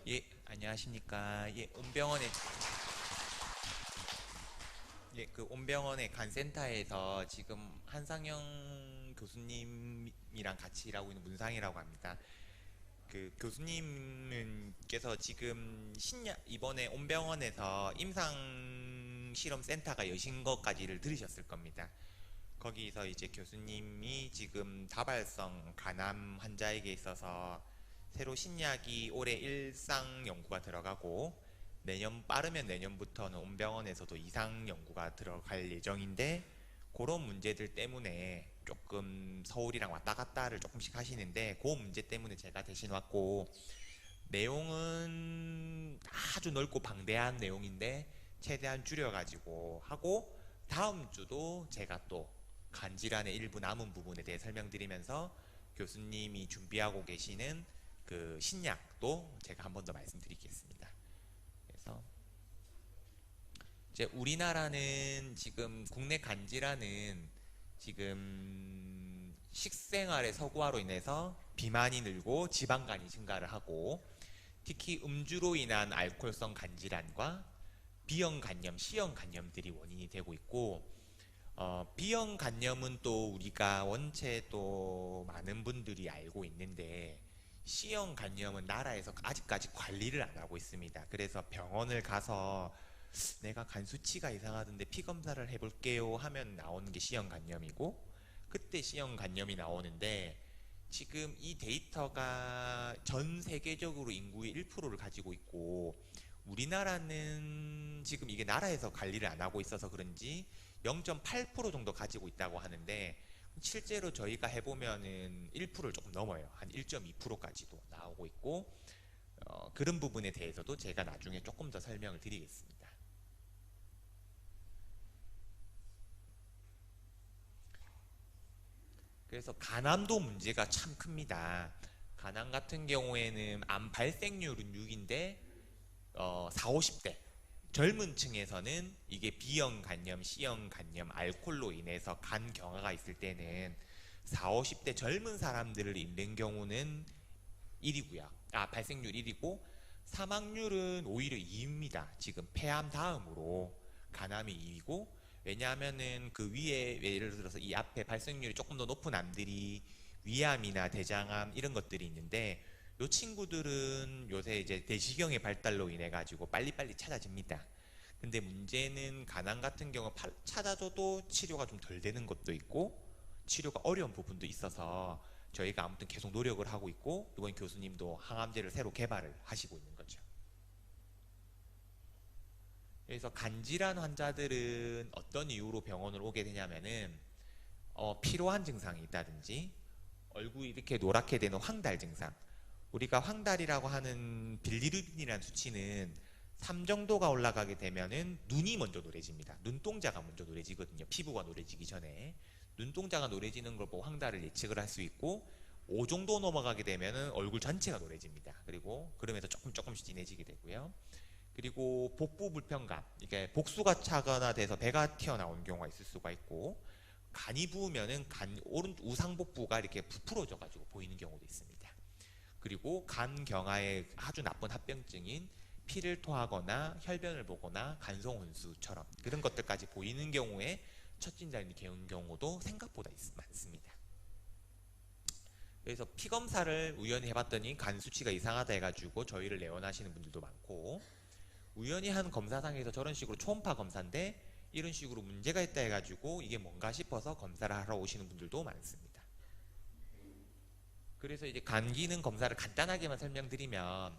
예, 안녕하십니까. 온병원의 간센터에서 지금 한상영 교수님이랑 같이 일하고 있는 문상이라고 합니다. 그 교수님께서 지금 이번에 온병원에서 임상 실험 센터가 여신 것까지를 들으셨을 겁니다. 거기서 이제 교수님이 지금 다발성 간암 환자에게 있어서 새로 신약이 올해 일상 연구가 들어가고 빠르면 내년부터는 온병원에서도 이상 연구가 들어갈 예정인데, 그런 문제들 때문에 조금 서울이랑 왔다 갔다를 조금씩 하시는데, 그 문제 때문에 제가 대신 왔고, 내용은 아주 넓고 방대한 내용인데 최대한 줄여가지고 하고, 다음 주도 제가 또 간질환의 일부 남은 부분에 대해 설명드리면서 교수님이 준비하고 계시는 그 신약도 제가 한 번 더 말씀드리겠습니다. 그래서 이제 우리나라는 지금 국내 간질환은 지금 식생활의 서구화로 인해서 비만이 늘고 지방간이 증가를 하고, 특히 음주로 인한 알코올성 간질환과 B형 간염, C형 간염들이 원인이 되고 있고, B형 간염은 또 우리가 원체 또 많은 분들이 알고 있는데, C형 간염은 나라에서 아직까지 관리를 안 하고 있습니다. 그래서 병원을 가서 내가 간 수치가 이상하던데 피 검사를 해볼게요 하면 나오는 게 C형 간염이고, 그때 C형 간염이 나오는데, 지금 이 데이터가 전 세계적으로 인구의 1%를 가지고 있고, 우리나라는 지금 이게 나라에서 관리를 안 하고 있어서 그런지 0.8% 정도 가지고 있다고 하는데, 실제로 저희가 해보면은 1%를 조금 넘어요. 한 1.2%까지도 나오고 있고, 그런 부분에 대해서도 제가 나중에 조금 더 설명을 드리겠습니다. 그래서 간암도 문제가 참 큽니다. 간암 같은 경우에는 암 발생률은 6인데 4, 50대 젊은 층에서는 이게 B형 간염, C형 간염, 알코올로 인해서 간 경화가 있을 때는 4, 50대 젊은 사람들을 잃는 경우는 1위고요. 발생률 1위고, 사망률은 오히려 2위입니다. 지금 폐암 다음으로 간암이 2위고, 왜냐하면은 그 위에 예를 들어서 이 앞에 발생률이 조금 더 높은 암들이 위암이나 대장암 이런 것들이 있는데, 요 친구들은 요새 이제 대시경의 발달로 인해 가지고 빨리빨리 찾아집니다. 근데 문제는 간암 같은 경우 찾아줘도 치료가 좀 덜 되는 것도 있고 치료가 어려운 부분도 있어서 저희가 아무튼 계속 노력을 하고 있고, 이번 교수님도 항암제를 새로 개발을 하시고 있는 거죠. 그래서 간질환 환자들은 어떤 이유로 병원을 오게 되냐면은 피로한 증상이 있다든지 얼굴이 이렇게 노랗게 되는 황달 증상. 우리가 황달이라고 하는 빌리루빈이라는 수치는 3 정도가 올라가게 되면은 눈이 먼저 노래집니다. 눈동자가 먼저 노래지거든요. 피부가 노래지기 전에. 눈동자가 노래지는 걸 보고 황달을 예측을 할 수 있고, 5 정도 넘어가게 되면은 얼굴 전체가 노래집니다. 그리고 그러면서 조금씩 진해지게 되고요. 그리고 복부 불편감, 이게 복수가 차거나 돼서 배가 튀어나온 경우가 있을 수가 있고, 간이 부으면은 우상복부가 이렇게 부풀어져 가지고 보이는 경우도 있습니다. 그리고 간 경화의 아주 나쁜 합병증인 피를 토하거나 혈변을 보거나 간송혼수처럼 그런 것들까지 보이는 경우에 첫 진단이 되는 경우도 생각보다 많습니다. 그래서 피 검사를 우연히 해봤더니 간 수치가 이상하다 해가지고 저희를 내원하시는 분들도 많고, 우연히 한 검사상에서 저런 식으로 초음파 검사인데 이런 식으로 문제가 있다 해가지고 이게 뭔가 싶어서 검사를 하러 오시는 분들도 많습니다. 그래서 이제 간 기능 검사를 간단하게만 설명드리면,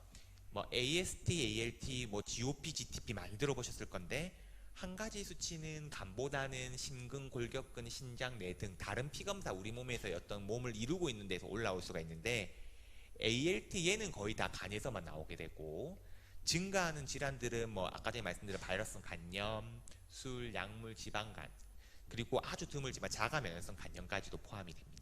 뭐 AST, ALT, 뭐 GOP, GTP 많이 들어보셨을 건데, 한 가지 수치는 간보다는 심근, 골격근, 신장, 뇌 등 다른 피검사 우리 몸에서 어떤 몸을 이루고 있는 데서 올라올 수가 있는데, ALT 얘는 거의 다 간에서만 나오게 되고, 증가하는 질환들은 뭐 아까 전에 말씀드린 바이러스 간염, 술, 약물, 지방간, 그리고 아주 드물지만 자가 면역성 간염까지도 포함이 됩니다.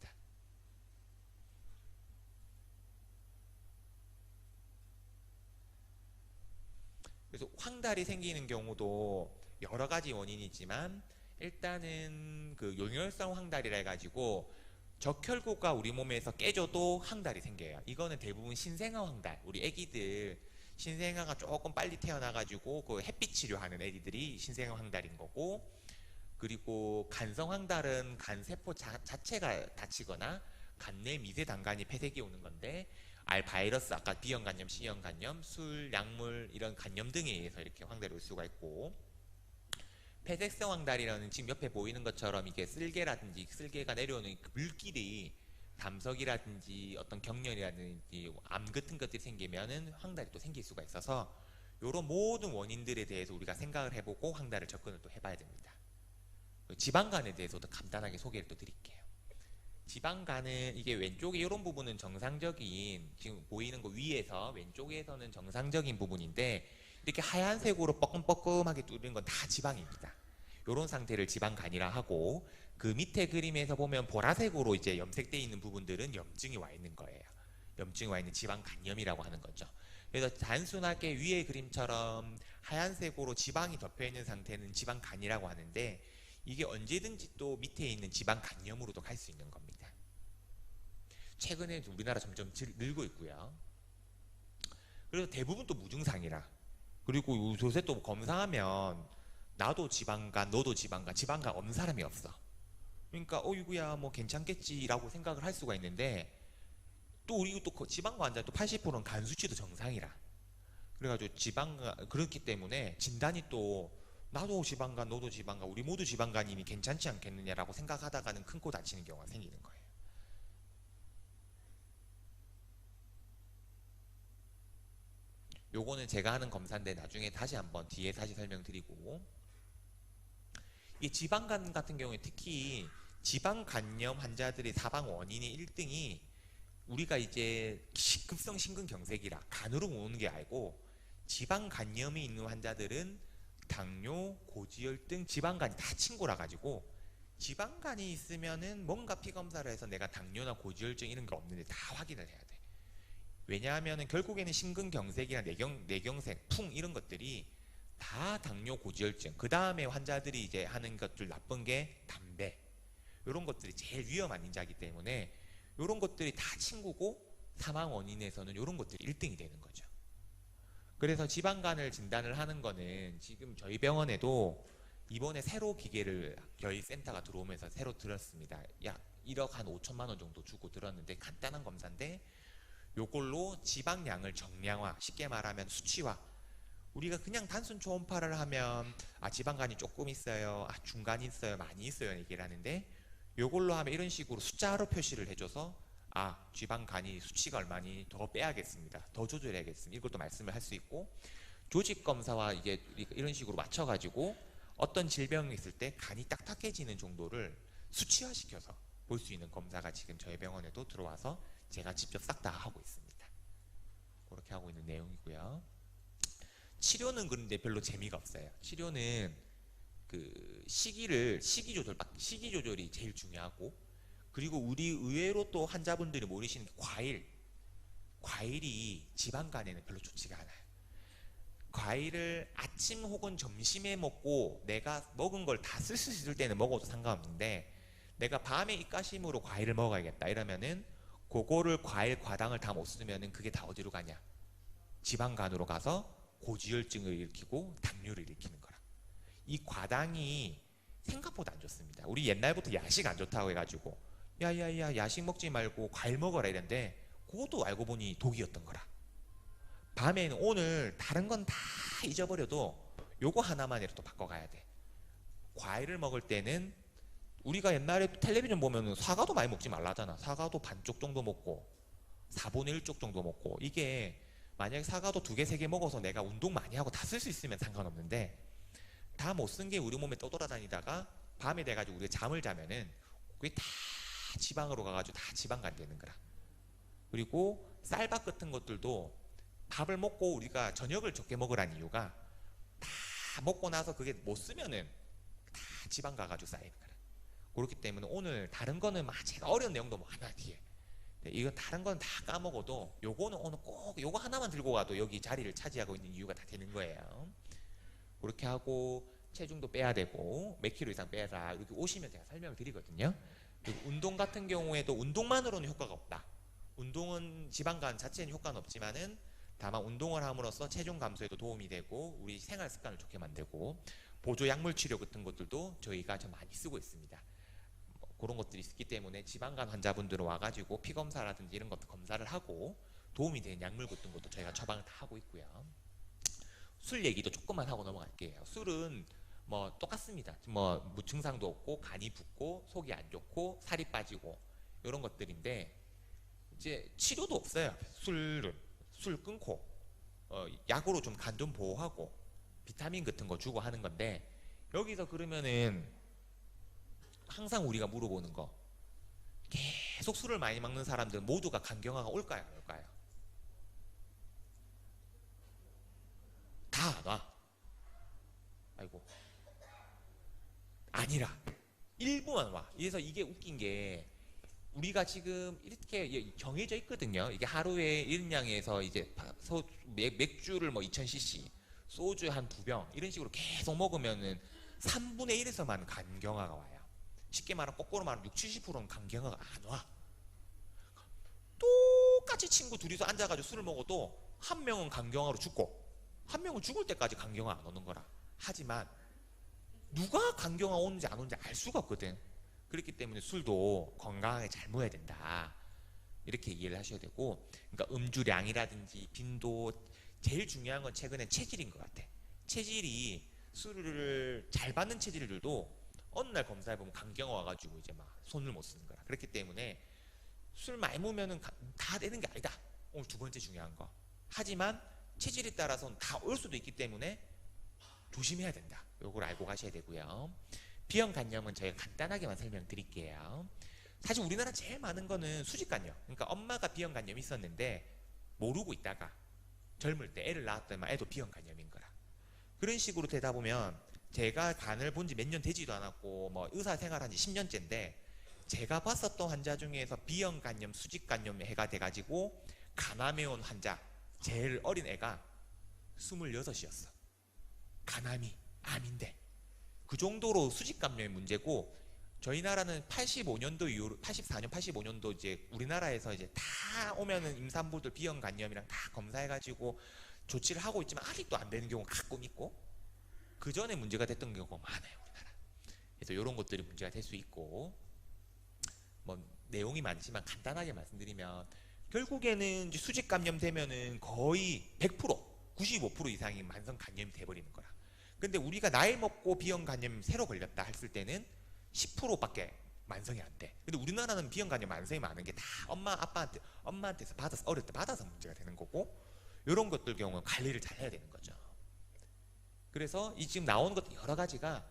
그래서 황달이 생기는 경우도 여러 가지 원인이 있지만, 일단은 그 용혈성 황달이라 해가지고 적혈구가 우리 몸에서 깨져도 황달이 생겨요. 이거는 대부분 신생아 황달, 우리 애기들 신생아가 조금 빨리 태어나가지고 그 햇빛 치료하는 애기들이 신생아 황달인 거고, 그리고 간성 황달은 간 세포 자체가 다치거나 간 내 미세 단간이 폐색이 오는 건데, 알 바이러스, 아까 B형 간염, C형 간염, 술, 약물 이런 간염 등에 의해서 이렇게 황달이 올 수가 있고, 폐색성 황달이라는 지금 옆에 보이는 것처럼 이게 쓸개라든지 쓸개가 내려오는 그 물길이 담석이라든지 어떤 경련이라든지 암 같은 것들이 생기면은 황달이 또 생길 수가 있어서, 이런 모든 원인들에 대해서 우리가 생각을 해보고 황달을 접근을 또 해봐야 됩니다. 지방간에 대해서도 간단하게 소개를 또 드릴게요. 지방간은 이게 왼쪽에 이런 부분은 정상적인, 지금 보이는 거 위에서 왼쪽에서는 정상적인 부분인데, 이렇게 하얀색으로 뻐끔뻐끔하게 뚫린 건 다 지방입니다. 이런 상태를 지방간이라 하고, 그 밑에 그림에서 보면 보라색으로 이제 염색되어 있는 부분들은 염증이 와 있는 거예요. 염증이 와 있는 지방간염이라고 하는 거죠. 그래서 단순하게 위의 그림처럼 하얀색으로 지방이 덮여 있는 상태는 지방간이라고 하는데, 이게 언제든지 또 밑에 있는 지방간염으로도 갈 수 있는 겁니다. 최근에 우리나라 점점 늘고 있고요. 그래서 대부분 또 무증상이라, 그리고 요새 또 검사하면 나도 지방간, 너도 지방간, 지방간 없는 사람이 없어. 그러니까 어이구야 뭐 괜찮겠지라고 생각을 할 수가 있는데, 또 우리 또 지방간 환자 또 80%는 간 수치도 정상이라, 그래가지고 지방간, 그렇기 때문에 진단이 또 나도 지방간, 너도 지방간, 우리 모두 지방간이니 괜찮지 않겠느냐라고 생각하다가는 큰 코 다치는 경우가 생기는 거예요. 요거는 제가 하는 검사인데 나중에 다시 한번 뒤에 다시 설명드리고, 이 지방간 같은 경우에 특히 지방간염 환자들의 사망 원인이 1등이 우리가 이제 급성 심근경색이라 간으로 오는 게 아니고, 지방간염이 있는 환자들은 당뇨, 고지혈증, 지방간이 다 친구라 가지고, 지방간이 있으면은 뭔가 피검사를 해서 내가 당뇨나 고지혈증 이런 게 없는지 다 확인을 해야 돼. 왜냐하면 결국에는 심근경색이나 뇌경색, 풍 이런 것들이 다 당뇨, 고지혈증, 그 다음에 환자들이 이제 하는 것들 나쁜 게 담배, 이런 것들이 제일 위험한 인자이기 때문에 이런 것들이 다 친구고, 사망 원인에서는 이런 것들이 1등이 되는 거죠. 그래서 지방간을 진단을 하는 거는 지금 저희 병원에도 이번에 새로 기계를 저희 센터가 들어오면서 새로 들었습니다. 약 1억 한 5천만 원 정도 주고 들었는데, 간단한 검사인데 요걸로 지방량을 정량화, 쉽게 말하면 수치화, 우리가 그냥 단순 초음파를 하면 지방간이 조금 있어요, 중간이 있어요, 많이 있어요 얘기를 하는데, 요걸로 하면 이런 식으로 숫자로 표시를 해줘서 지방간이 수치가 얼마니 더 빼야겠습니다, 더 조절해야겠습니다, 이것도 말씀을 할 수 있고, 조직검사와 이게 이런 식으로 맞춰가지고 어떤 질병이 있을 때 간이 딱딱해지는 정도를 수치화시켜서 볼 수 있는 검사가 지금 저희 병원에도 들어와서 제가 직접 싹 다 하고 있습니다. 그렇게 하고 있는 내용이고요. 치료는 그런데 별로 재미가 없어요. 치료는 그 시기 조절이 제일 중요하고, 그리고 우리 의외로 또 환자분들이 모르시는 게 과일이 지방간에는 별로 좋지가 않아요. 과일을 아침 혹은 점심에 먹고 내가 먹은 걸 다 쓸 수 있을 때는 먹어도 상관없는데, 내가 밤에 입가심으로 과일을 먹어야겠다 이러면은 그거를 과일 과당을 다 못 쓰면은 그게 다 어디로 가냐, 지방간으로 가서 고지혈증을 일으키고 당뇨를 일으키는 거라. 이 과당이 생각보다 안 좋습니다. 우리 옛날부터 야식 안 좋다고 해가지고 야야야 야식 먹지 말고 과일 먹어라 이랬는데, 그것도 알고 보니 독이었던 거라. 밤에는 오늘 다른 건 다 잊어버려도 요거 하나만이라도 바꿔가야 돼. 과일을 먹을 때는 우리가 옛날에 텔레비전 보면 사과도 많이 먹지 말라잖아. 사과도 반쪽 정도 먹고 4분의 1쪽 정도 먹고, 이게 만약에 사과도 2개, 3개 먹어서 내가 운동 많이 하고 다 쓸 수 있으면 상관없는데, 다 못 쓴 게 우리 몸에 떠돌아다니다가 밤에 돼가지고 우리가 잠을 자면은 그게 다 지방으로 가가지고 다 지방간 되는 거라. 그리고 쌀밥 같은 것들도 밥을 먹고 우리가 저녁을 적게 먹으라는 이유가, 다 먹고 나서 그게 못 쓰면은 다 지방 가가지고 쌓이는 거라. 그렇기 때문에 오늘 다른 거는 제가 어려운 내용도 많아 뒤에. 이거 다른 건 다 까먹어도 요거는 오늘 꼭 요거 하나만 들고 가도 여기 자리를 차지하고 있는 이유가 다 되는 거예요. 그렇게 하고 체중도 빼야 되고 몇 킬로 이상 빼라 이렇게 오시면 제가 설명을 드리거든요. 그리고 운동 같은 경우에도 운동만으로는 효과가 없다. 운동은 지방간 자체는 효과는 없지만은 다만 운동을 함으로써 체중 감소에도 도움이 되고 우리 생활 습관을 좋게 만들고 보조 약물 치료 같은 것들도 저희가 좀 많이 쓰고 있습니다. 그런 것들이 있기 때문에 지방간 환자분들은 와가지고 피 검사라든지 이런 것도 검사를 하고 도움이 되는 약물 같은 것도 저희가 처방을 다 하고 있고요. 술 얘기도 조금만 하고 넘어갈게요. 술은 뭐 똑같습니다. 뭐 무증상도 없고 간이 붓고 속이 안 좋고 살이 빠지고 이런 것들인데 이제 치료도 없어요. 술 끊고 약으로 좀 간 좀 보호하고 비타민 같은 거 주고 하는 건데 여기서 그러면은 항상 우리가 물어보는 거 계속 술을 많이 먹는 사람들 모두가 간경화가 올까요? 안 올까요? 다 안 와. 아이고. 아니라 일부만 와. 그래서 이게 웃긴 게 우리가 지금 이렇게 정해져 있거든요. 이게 하루에 일량에서 이제 맥주를 뭐 2000cc, 소주 한 2병 이런 식으로 계속 먹으면은 3분의 1에서만 간경화가 와요. 쉽게 말하면 거꾸로 말하면 60, 70%는 간경화가 안 와. 똑같이 친구 둘이서 앉아가지고 술을 먹어도 한 명은 간경화로 죽고 한 명은 죽을 때까지 간경화 안 오는 거라. 하지만 누가 간경화 오는지 안 오는지 알 수가 없거든. 그렇기 때문에 술도 건강하게 잘 먹어야 된다. 이렇게 이해를 하셔야 되고, 그러니까 음주량이라든지 빈도, 제일 중요한 건 최근엔 체질인 것 같아. 체질이 술을 잘 받는 체질들도 어느 날 검사해보면 간경화 와가지고 이제 막 손을 못 쓰는 거라. 그렇기 때문에 술 많이 먹으면은 다 되는 게 아니다. 오늘 두 번째 중요한 거. 하지만 체질에 따라서는 다 올 수도 있기 때문에 조심해야 된다. 요걸 알고 가셔야 되고요. 비형 간염은 저희가 간단하게만 설명드릴게요. 사실 우리나라 제일 많은 거는 수직 간염. 그러니까 엄마가 비형 간염이 있었는데 모르고 있다가 젊을 때 애를 낳았더니 애도 비형 간염인 거라. 그런 식으로 되다 보면 제가 간을 본 지 몇 년 되지도 않았고 뭐 의사 생활한 지 10년째인데 제가 봤었던 환자 중에서 비형 간염, 수직 간염 해가 돼가지고 간암에 온 환자 제일 어린 애가 26이었어. 간암이 암인데 그 정도로 수직 감염의 문제고 저희 나라는 85년도 이후로 84년 85년도 이제 우리나라에서 이제 다 오면은 임산부들 비형 간염이랑 다 검사해가지고 조치를 하고 있지만 아직도 안 되는 경우가 가끔 있고 그 전에 문제가 됐던 경우가 많아요 우리나라. 그래서 이런 것들이 문제가 될 수 있고 뭐 내용이 많지만 간단하게 말씀드리면 결국에는 이제 수직 감염 되면은 거의 100% 95% 이상이 만성 감염이 돼버리는 거라. 근데 우리가 나이 먹고 비형 간염 새로 걸렸다 했을 때는 10%밖에 만성이 안 돼. 근데 우리나라는 비형 간염 만성이 많은 게 다 엄마한테서 받아서 어릴 때 받아서 문제가 되는 거고 이런 것들 경우는 관리를 잘 해야 되는 거죠. 그래서 이 지금 나오는 것들 여러 가지가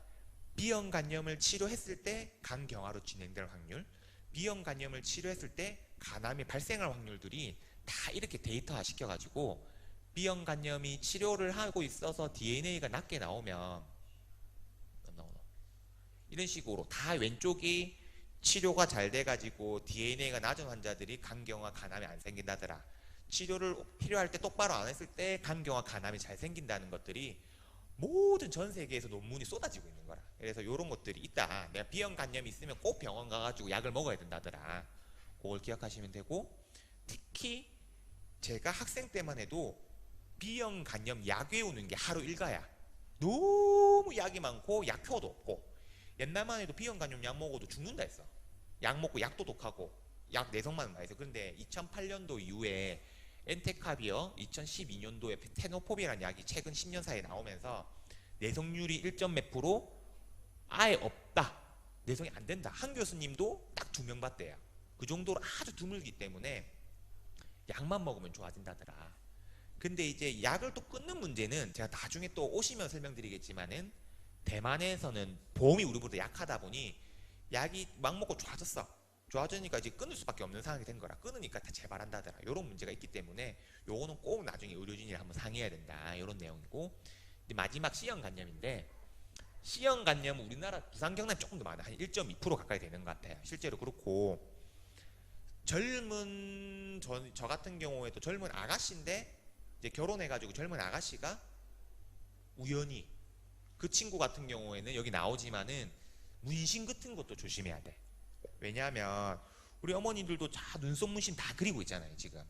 비형 간염을 치료했을 때 간경화로 진행될 확률, 비형 간염을 치료했을 때 간암이 발생할 확률들이 다 이렇게 데이터화 시켜가지고 비형 간염이 치료를 하고 있어서 DNA가 낮게 나오면 이런 식으로 다 왼쪽이 치료가 잘 돼가지고 DNA가 낮은 환자들이 간경화 간암이 안 생긴다더라. 치료를 필요할 때 똑바로 안 했을 때 간경화 간암이 잘 생긴다는 것들이 모든 전 세계에서 논문이 쏟아지고 있는 거라. 그래서 이런 것들이 있다. 내가 비형 간염이 있으면 꼭 병원 가가지고 약을 먹어야 된다더라. 그걸 기억하시면 되고 특히 제가 학생 때만 해도 비형 간염 약 외우는 게 하루 일과야. 너무 약이 많고 약효도 없고 옛날만 해도 비형 간염 약 먹어도 죽는다 했어. 약 먹고 약도 독하고 약 내성만 많이 해서. 그런데 2008년도 이후에 엔테카비어 2012년도에 테노포비라는 약이 최근 10년 사이에 나오면서 내성률이 1몇 프로 아예 없다. 내성이 안 된다. 한 교수님도 딱 2명 봤대요. 그 정도로 아주 드물기 때문에 약만 먹으면 좋아진다더라. 근데 이제 약을 또 끊는 문제는 제가 나중에 또 오시면 설명드리겠지만은 대만에서는 보험이 우리보다 약하다 보니 약이 막 먹고 좋아졌으니까 이제 끊을 수밖에 없는 상황이 된 거라. 끊으니까 다 재발한다더라. 이런 문제가 있기 때문에 요거는 꼭 나중에 의료진이랑 한번 상의해야 된다. 이런 내용이고 마지막 C형 간염인데 C형 간염은 우리나라 부산 경남이 조금 더 많아. 한 1.2% 가까이 되는 것 같아요. 실제로 그렇고 젊은 저 같은 경우에도 젊은 아가씨인데 이제 결혼해가지고 젊은 아가씨가 우연히 그 친구 같은 경우에는 여기 나오지만은 문신 같은 것도 조심해야 돼. 왜냐하면 우리 어머니들도 다 눈썹 문신 다 그리고 있잖아요 지금.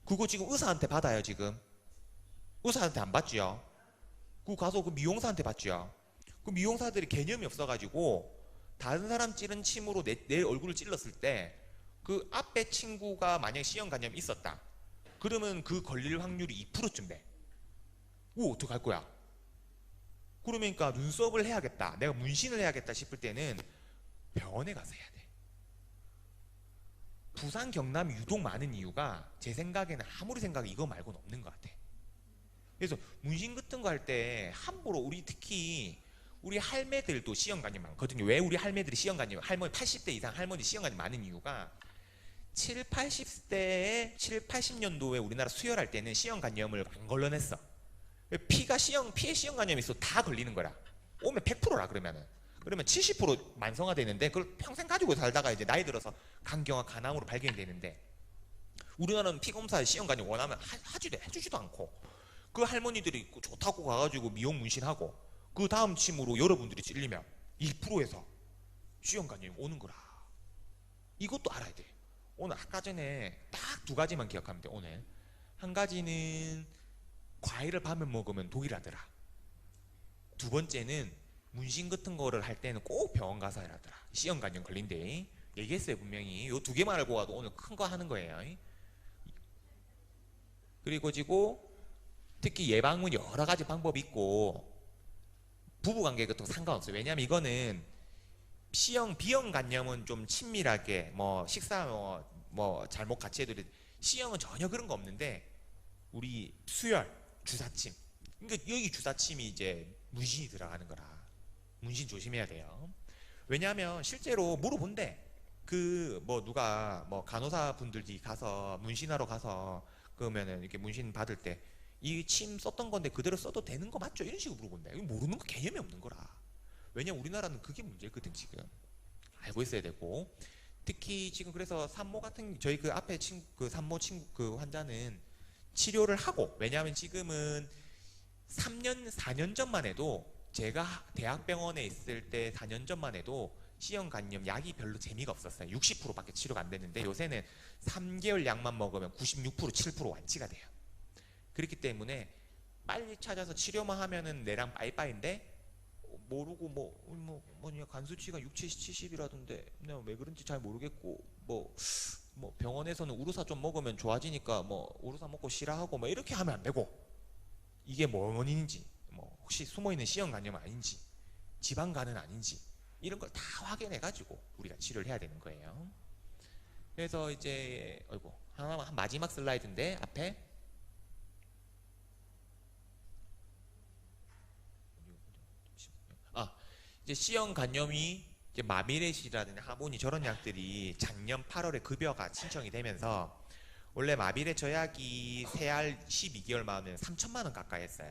그거 지금 의사한테 받아요. 지금 의사한테 안 받지요. 그 가서 그 미용사한테 받지요. 그 미용사들이 개념이 없어가지고 다른 사람 찌른 침으로 내 얼굴을 찔렀을 때 그 앞에 친구가 만약에 C형 간염이 있었다 그러면 그 걸릴 확률이 2%쯤 돼. 오, 어떡할 거야? 그러니까 눈썹을 해야겠다, 내가 문신을 해야겠다 싶을 때는 병원에 가서 해야 돼. 부산 경남이 유독 많은 이유가 제 생각에는 아무리 생각해 이거 말고는 없는 것 같아. 그래서 문신 같은 거 할 때 함부로 우리 특히 우리 할매들도 C형 간염 많거든요. 왜 우리 할매들이 C형 간염, 할머니 80대 이상 할머니 C형 간염 많은 이유가 7, 80대에 7, 80년도에 우리나라 수혈할 때는 C형 간염을 안 걸러냈어. 피가 피에 C형 간염이 있어 다 걸리는 거라. 오면 100%라 그러면 70% 만성화되는데 그걸 평생 가지고 살다가 이제 나이 들어서 간경화 간암으로 발견되는데 우리나라는 피 검사 C형 간염 원하면 해주지도 않고 그 할머니들이 좋다고 가가지고 미용 문신하고 그 다음 침으로 여러분들이 찔리면 1%에서 C형 간염이 오는 거라. 이것도 알아야 돼. 오늘 아까 전에 딱 두 가지만 기억하면 돼. 오늘 한 가지는 과일을 밤에 먹으면 독이라더라. 두 번째는 문신 같은 거를 할 때는 꼭 병원 가서 해라더라. C형 간염 걸린대. 얘기했어요 분명히. 요 두 개만 알고 와도 오늘 큰 거 하는 거예요. 그리고 특히 예방은 여러 가지 방법이 있고 부부관계 같은 거 상관없어요. 왜냐하면 이거는 C형, B형 간염은 좀 친밀하게 뭐 식사 뭐 잘못 같이 해도 C형은 전혀 그런 거 없는데 우리 수혈, 주사침, 그러니까 여기 주사침이 이제 문신이 들어가는 거라 문신 조심해야 돼요. 왜냐하면 실제로 물어본대. 그 뭐 누가 뭐 간호사 분들이 가서 문신하러 가서 그러면은 이렇게 문신 받을 때 이 침 썼던 건데 그대로 써도 되는 거 맞죠? 이런 식으로 물어본대. 모르는 거 개념이 없는 거라. 왜냐면 우리나라는 그게 문제거든. 지금 알고 있어야 되고 특히 지금 그래서 산모 같은 저희 그 앞에 그 산모 친구 그 환자는 치료를 하고 왜냐하면 지금은 3년 4년 전만 해도 제가 대학병원에 있을 때 4년 전만 해도 C형 간염 약이 별로 재미가 없었어요. 60%밖에 치료가 안 됐는데 요새는 3개월 약만 먹으면 96% 7% 완치가 돼요. 그렇기 때문에 빨리 찾아서 치료만 하면은 내랑 빠이빠이인데 모르고 뭐냐 간수치가 6, 70이라던데 내가 왜 그런지 잘 모르겠고 뭐 병원에서는 우루사 좀 먹으면 좋아지니까 뭐 우루사 먹고 쉬라하고 뭐 이렇게 하면 안 되고 이게 뭐 원인인지 뭐 혹시 숨어있는 C형 간염 아닌지 지방간은 아닌지 이런 걸 다 확인해 가지고 우리가 치료를 해야 되는 거예요. 그래서 이제 한 마지막 슬라이드인데 앞에 이제 C형 간염이 이제 마비렛이라든지 하보니 저런 약들이 작년 8월에 급여가 신청이 되면서 원래 마비렛 저약이 세알 12개월 만에 3천만 원 가까이 했어요.